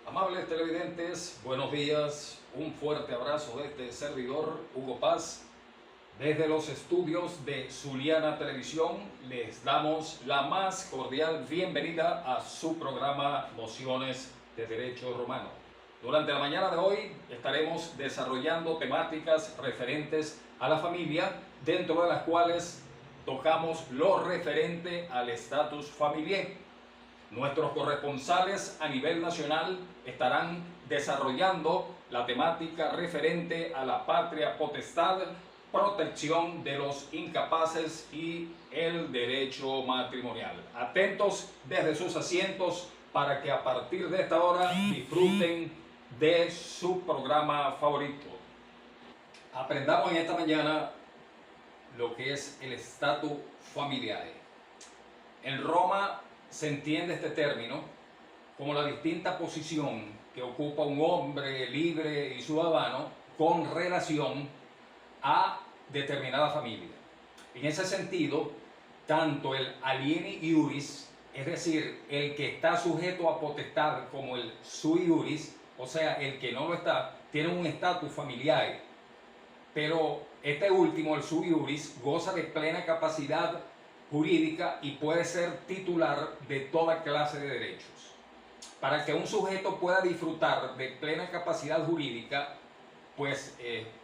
Amables televidentes, buenos días. Un fuerte abrazo de este servidor, Hugo Paz. Desde los estudios de Zuliana Televisión les damos la más cordial bienvenida a su programa Nociones de Derecho Romano. Durante la mañana de hoy estaremos desarrollando temáticas referentes a la familia, dentro de las cuales tocamos lo referente al estatus familiar. Nuestros corresponsales a nivel nacional estarán desarrollando la temática referente a la patria potestad, protección de los incapaces y el derecho matrimonial. Atentos desde sus asientos para que a partir de esta hora disfruten de su programa favorito. Aprendamos en esta mañana lo que es el estatus familiare. En Roma se entiende este término como la distinta posición que ocupa un hombre libre y ciudadano con relación a determinada familia. En ese sentido, tanto el alieni iuris, es decir, el que está sujeto a potestad, como el sui iuris, o sea, el que no lo está, tiene un estatus familiar. Pero este último, el sui iuris, goza de plena capacidad jurídica y puede ser titular de toda clase de derechos. Para que un sujeto pueda disfrutar de plena capacidad jurídica, pues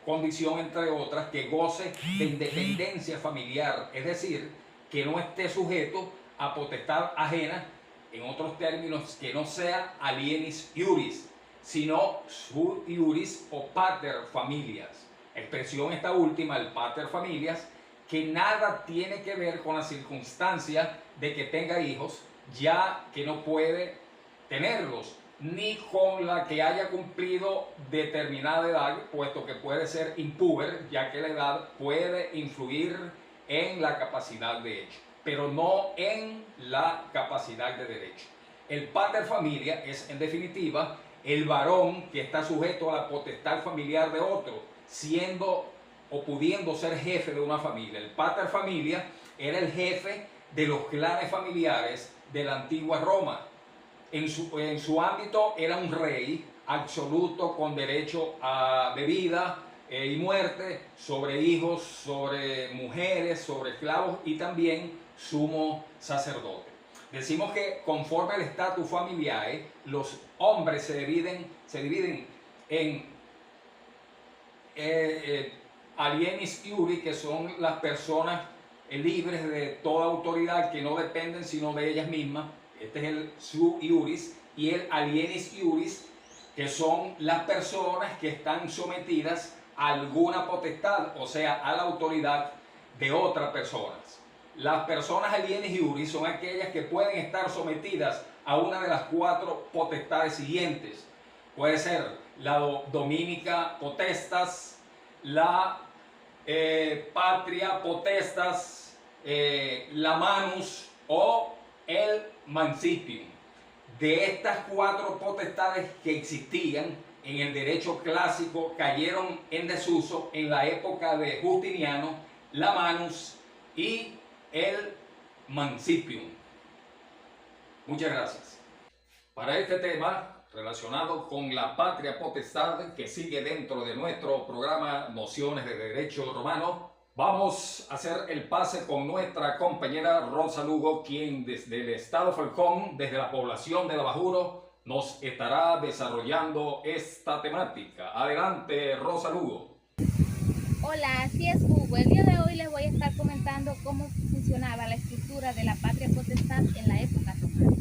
condición entre otras que goce de independencia familiar, es decir, que no esté sujeto a potestad ajena, en otros términos, que no sea alienis iuris, sino sui iuris o pater familias. Expresión esta última, el pater familias, que nada tiene que ver con la circunstancia de que tenga hijos, ya que no puede tenerlos, ni con la que haya cumplido determinada edad, puesto que puede ser impúber, ya que la edad puede influir en la capacidad de hecho, pero no en la capacidad de derecho. El pater familia es, en definitiva, el varón que está sujeto a la potestad familiar de otro, siendo o pudiendo ser jefe de una familia. El pater familia era el jefe de los clanes familiares de la antigua Roma. En su ámbito era un rey absoluto con derecho de vida y muerte sobre hijos, sobre mujeres, sobre esclavos y también sumo sacerdote. Decimos que conforme al estatus familiar, los hombres se dividen en alienis iuris, que son las personas libres de toda autoridad, que no dependen sino de ellas mismas. Este es el sui iuris. Y el alienis iuris, que son las personas que están sometidas a alguna potestad, o sea, a la autoridad de otras personas. Las personas alienis iuris son aquellas que pueden estar sometidas a una de las cuatro potestades siguientes. Puede ser la dominica potestas, la patria potestas, la manus o el mancipium. De estas cuatro potestades que existían en el derecho clásico, cayeron en desuso en la época de Justiniano, la manus y el mancipium. Muchas gracias. Para este tema relacionado con la patria potestad, que sigue dentro de nuestro programa Nociones de Derecho Romano, vamos a hacer el pase con nuestra compañera Rosa Lugo, quien desde el estado Falcón, desde la población de Lavajuro, nos estará desarrollando esta temática. Adelante, Rosa Lugo. Hola, así es, Hugo. El día de hoy les voy a estar comentando cómo funcionaba la estructura de la patria potestad en la época romana.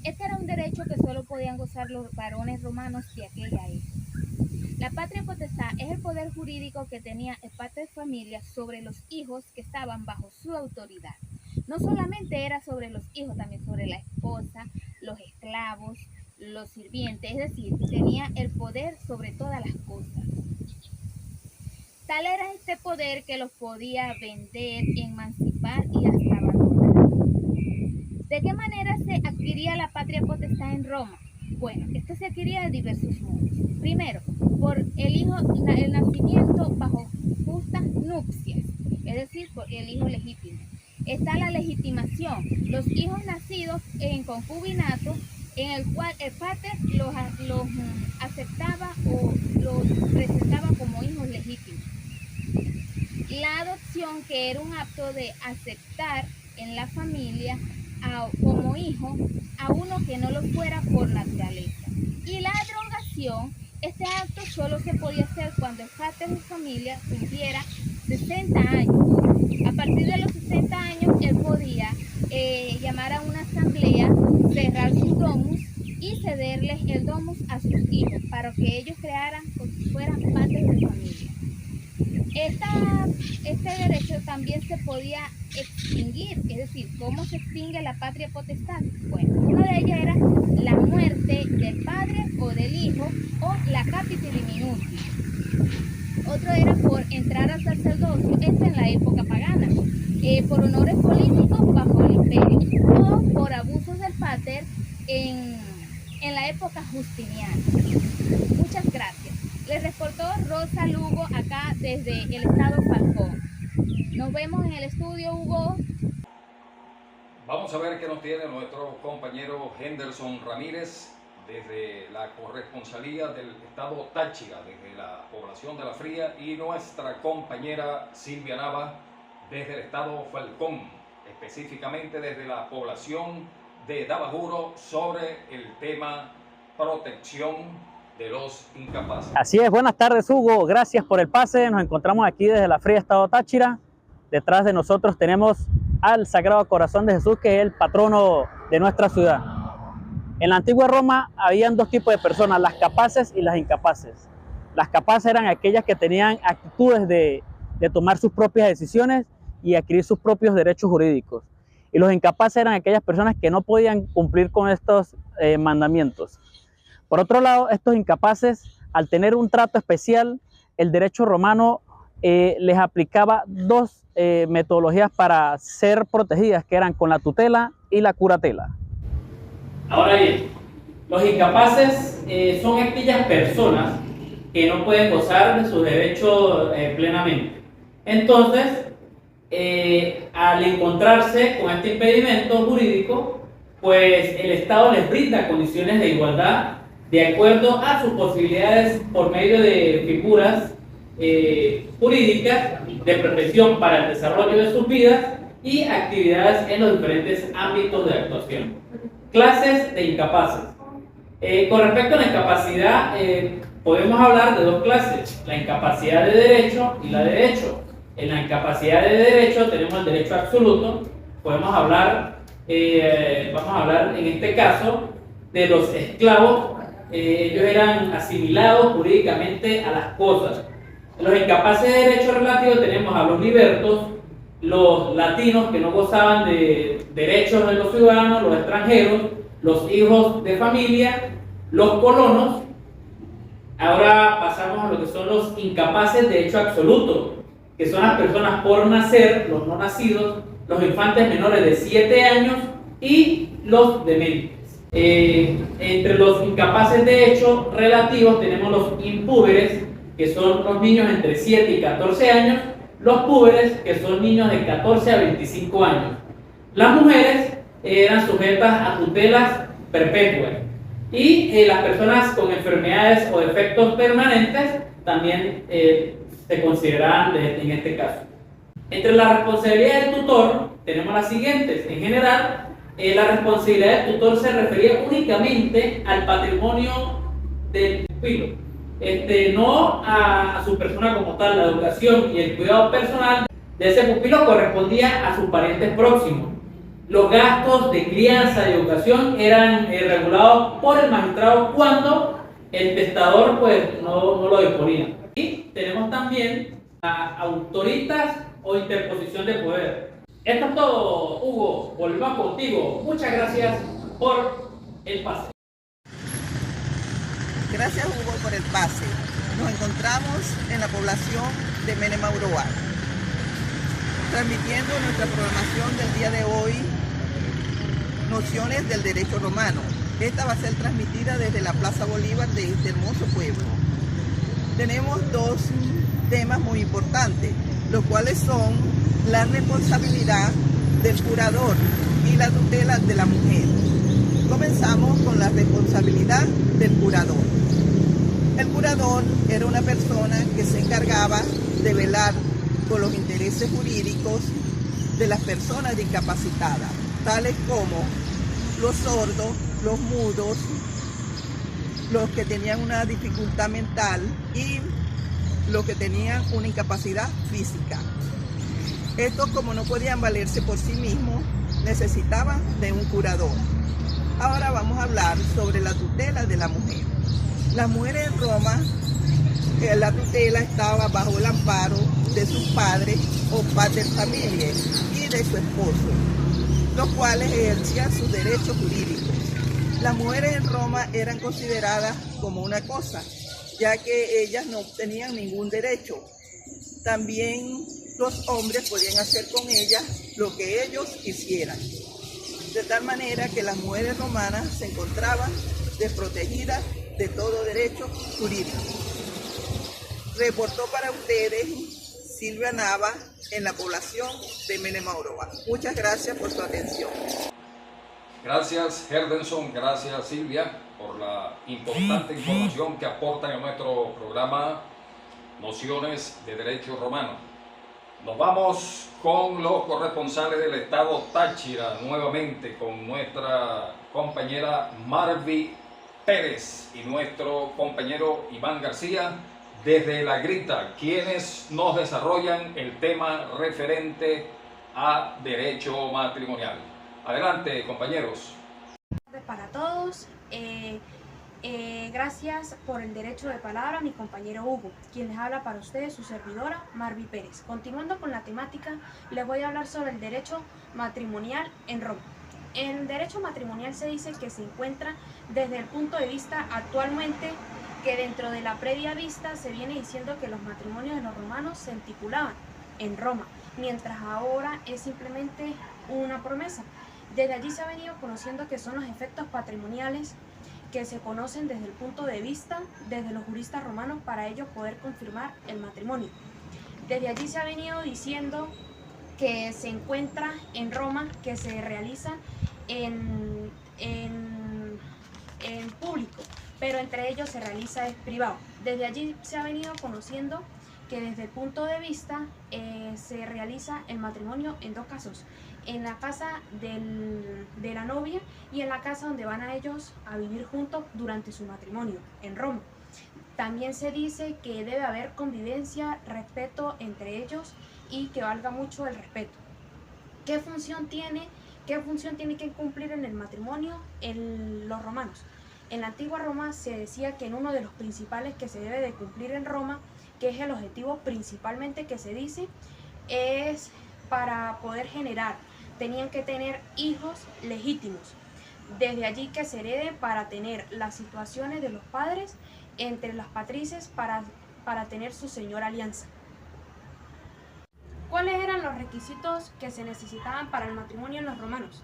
Este era un derecho que solo podían gozar los varones romanos de aquella época. La patria potestad es el poder jurídico que tenía el pater familias sobre los hijos que estaban bajo su autoridad. No solamente era sobre los hijos, también sobre la esposa, los esclavos, los sirvientes, es decir, tenía el poder sobre todas las cosas. Tal era este poder que los podía vender, emancipar y hasta abandonar. ¿De qué manera se adquiría la patria potestad en Roma? Bueno, esto se adquiría de diversos modos. Primero, por el nacimiento bajo justas nupcias, es decir, por el hijo legítimo. Está la legitimación. Los hijos nacidos en concubinato en el cual el pater los aceptaba o los presentaba como hijos legítimos. La adopción, que era un acto de aceptar en la familia como hijo a uno que no lo fuera por naturaleza. Y la drogación, este acto solo se podía hacer cuando el pater de familia cumpliera 60 años. A partir de los 60 años, él podía llamar a una asamblea, cerrar sus domus y cederles el domus a sus hijos para que ellos crearan como si fueran padres de familia. Este derecho también se podía extinguir, es decir, ¿cómo se extingue la patria potestad? Bueno, una de ellas era la muerte del padre o del hijo o la capite diminuti. Otro era por entrar al sacerdocio, esto en la época pagana, por honores políticos bajo el imperio o por abusos del pater en la época justiniana. Muchas gracias. Les reportó Rosa Lugo acá desde el estado Falcón. Nos vemos en el estudio, Hugo. Vamos a ver qué nos tiene nuestro compañero Henderson Ramírez desde la corresponsalía del estado Táchira, desde la población de La Fría, y nuestra compañera Silvia Nava desde el estado Falcón, específicamente desde la población de Dabajuro, sobre el tema protección de los incapaces. Así es, buenas tardes Hugo, gracias por el pase. Nos encontramos aquí desde La Fría, estado Táchira. Detrás de nosotros tenemos al Sagrado Corazón de Jesús, que es el patrono de nuestra ciudad. En la antigua Roma habían dos tipos de personas, las capaces y las incapaces. Las capaces eran aquellas que tenían actitudes de tomar sus propias decisiones y adquirir sus propios derechos jurídicos. Y los incapaces eran aquellas personas que no podían cumplir con estos mandamientos. Por otro lado, estos incapaces, al tener un trato especial, el derecho romano les aplicaba dos metodologías para ser protegidas, que eran con la tutela y la curatela. Ahora bien, los incapaces son aquellas personas que no pueden gozar de sus derechos plenamente. Entonces, al encontrarse con este impedimento jurídico, pues el Estado les brinda condiciones de igualdad de acuerdo a sus posibilidades por medio de figuras jurídicas de protección para el desarrollo de sus vidas y actividades en los diferentes ámbitos de actuación. Clases de incapaces. Con respecto a la incapacidad, podemos hablar de dos clases, la incapacidad de derecho y la de derecho. En la incapacidad de derecho tenemos el derecho absoluto. Podemos hablar, vamos a hablar en este caso de los esclavos. Ellos eran asimilados jurídicamente a las cosas. Los incapaces de derecho relativo tenemos a los libertos, los latinos que no gozaban de derechos de los ciudadanos, los extranjeros, los hijos de familia, los colonos. Ahora pasamos a lo que son los incapaces de hecho absoluto, que son las personas por nacer, los no nacidos, los infantes menores de 7 años y los dementes. Entre los incapaces de hecho relativos tenemos los impúberes, que son los niños entre 7 y 14 años, los púberes, que son niños de 14 a 25 años. Las mujeres eran sujetas a tutelas perpetuas y las personas con enfermedades o defectos permanentes también se consideraban en este caso. Entre las responsabilidades del tutor tenemos las siguientes. En general, la responsabilidad del tutor se refería únicamente al patrimonio del pupilo, no a su persona como tal. La educación y el cuidado personal de ese pupilo correspondía a sus parientes próximos. Los gastos de crianza y educación eran regulados por el magistrado cuando el testador pues no lo disponía. Y tenemos también autoritas o interposición de poder. Esto es todo, Hugo. Volvemos contigo. Muchas gracias por el pase. Gracias, Hugo, por el pase. Nos encontramos en la población de Menemauroa, transmitiendo nuestra programación del día de hoy, Nociones del Derecho Romano. Esta va a ser transmitida desde la Plaza Bolívar de este hermoso pueblo. Tenemos dos temas muy importantes, los cuales son la responsabilidad del curador y la tutela de la mujer. Comenzamos con la responsabilidad del curador. El curador era una persona que se encargaba de velar por los intereses jurídicos de las personas discapacitadas, tales como los sordos, los mudos, los que tenían una dificultad mental y los que tenían una incapacidad física. Estos, como no podían valerse por sí mismos, necesitaban de un curador. Ahora vamos a hablar sobre la tutela de la mujer. Las mujeres en Roma, la tutela estaba bajo el amparo de sus padres o pater familias y de su esposo, los cuales ejercían sus derechos jurídicos. Las mujeres en Roma eran consideradas como una cosa, ya que ellas no tenían ningún derecho. También los hombres podían hacer con ellas lo que ellos quisieran. De tal manera que las mujeres romanas se encontraban desprotegidas de todo derecho jurídico. Reportó para ustedes Silvia Nava en la población de Menemaurova. Muchas gracias por su atención. Gracias, Herdenson, gracias, Silvia, por la importante información que aportan a nuestro programa Nociones de Derecho Romano. Nos vamos con los corresponsales del estado Táchira, nuevamente con nuestra compañera Marvi Pérez y nuestro compañero Iván García desde La Grita, quienes nos desarrollan el tema referente a derecho matrimonial. Adelante, compañeros. Para todos, gracias por el derecho de palabra a mi compañero Hugo, quien les habla para ustedes su servidora Marvi Pérez. Continuando con la temática, les voy a hablar sobre el derecho matrimonial en Roma. En el derecho matrimonial se dice que se encuentra desde el punto de vista actualmente que dentro de la previa vista se viene diciendo que los matrimonios de los romanos se estipulaban en Roma, mientras ahora es simplemente una promesa. Desde allí se ha venido conociendo que son los efectos patrimoniales que se conocen desde el punto de vista desde los juristas romanos para ellos poder confirmar el matrimonio. Desde allí se ha venido diciendo que se encuentra en Roma, que se realiza en público, pero entre ellos se realiza en privado. Desde allí se ha venido conociendo que desde el punto de vista se realiza el matrimonio en dos casos, en la casa de la novia y en la casa donde van a ellos a vivir juntos durante su matrimonio, en Roma. También se dice que debe haber convivencia, respeto entre ellos y que valga mucho el respeto. ¿Qué función tiene que cumplir en el matrimonio en los romanos? En la antigua Roma se decía que en uno de los principales que se debe de cumplir en Roma, que es el objetivo principalmente que se dice, es para poder generar, tenían que tener hijos legítimos. Desde allí que se herede para tener las situaciones de los padres entre las patrices para tener su señora alianza. ¿Cuáles eran los requisitos que se necesitaban para el matrimonio en los romanos?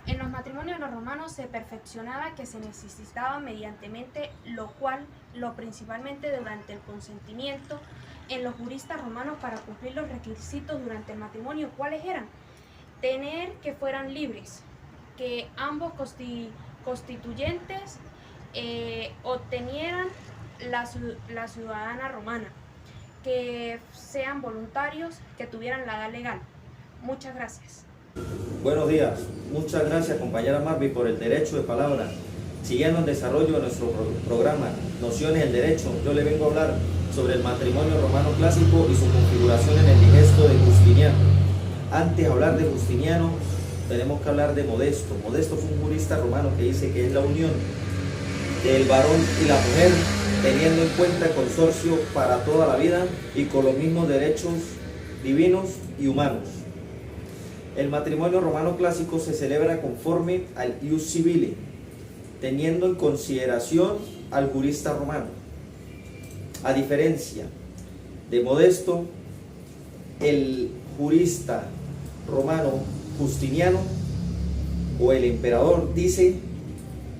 En los matrimonios de los romanos se perfeccionaba que se necesitaba mediantemente, lo cual, principalmente durante el consentimiento, en los juristas romanos para cumplir los requisitos durante el matrimonio, ¿cuáles eran? Tener que fueran libres, que ambos constituyentes obtenieran la ciudadana romana, que sean voluntarios, que tuvieran la edad legal. Muchas gracias. Buenos días, muchas gracias compañera Marvi por el derecho de palabra. Siguiendo el desarrollo de nuestro programa Nociones del Derecho, yo le vengo a hablar sobre el matrimonio romano clásico y su configuración en el digesto de Justiniano. Antes de hablar de Justiniano, tenemos que hablar de Modesto. Modesto fue un jurista romano que dice que es la unión del varón y la mujer, teniendo en cuenta el consorcio para toda la vida y con los mismos derechos divinos y humanos. El matrimonio romano clásico se celebra conforme al ius civile, teniendo en consideración al jurista romano. A diferencia de Modesto, el jurista romano Justiniano o el emperador dice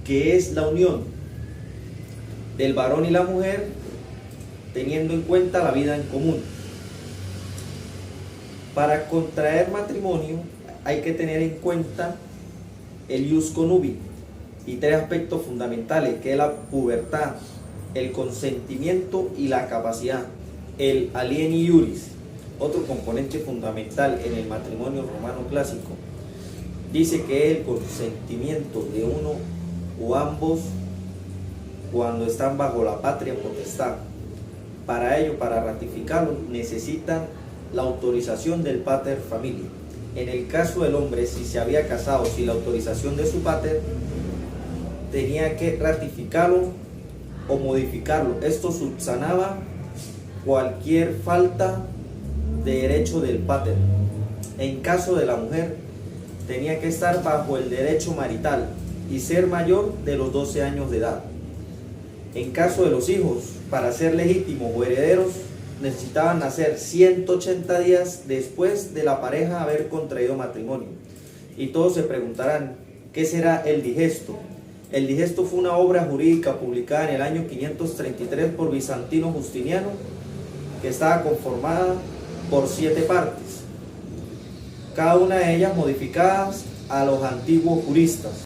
que es la unión del varón y la mujer teniendo en cuenta la vida en común. Para contraer matrimonio hay que tener en cuenta el ius connubii, y 3 aspectos fundamentales, que es la pubertad, el consentimiento y la capacidad. El alieni iuris, otro componente fundamental en el matrimonio romano clásico, dice que es el consentimiento de uno o ambos cuando están bajo la patria potestad. Para ello, para ratificarlo, necesitan la autorización del pater familia. En el caso del hombre, si se había casado sin la autorización de su pater, tenía que ratificarlo o modificarlo. Esto subsanaba cualquier falta de derecho del pater. En caso de la mujer, tenía que estar bajo el derecho marital y ser mayor de los 12 años de edad. En caso de los hijos, para ser legítimos o herederos, necesitaban nacer 180 días después de la pareja haber contraído matrimonio. Y todos se preguntarán, ¿qué será el digesto? El digesto fue una obra jurídica publicada en el año 533 por Bizantino Justiniano, que estaba conformada por 7 partes, cada una de ellas modificadas a los antiguos juristas.